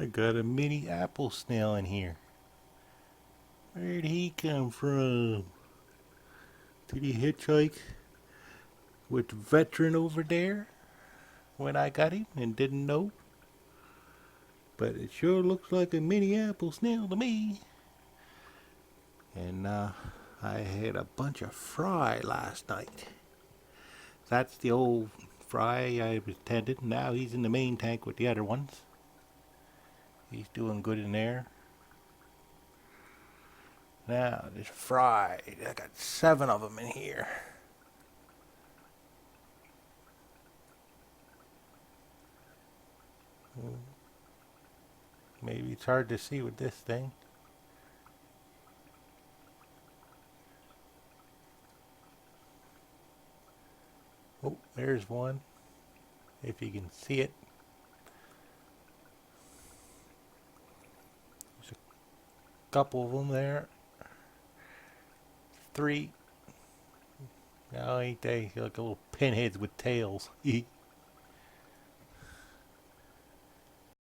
I got a mini apple snail in here. Where'd he come from? Did he hitchhike with the veteran over there when I got him and didn't know? But it sure looks like a mini apple snail to me. And I had a bunch of fry last night. That's the old fry I was tending. Now he's in the main tank with the other ones. He's doing good in there. Now, this fry, I got 7 of them in here. Maybe it's hard to see with this thing. Oh, there's one. If you can see it. There's a couple of them there. 3. Oh, ain't they like little pinheads with tails?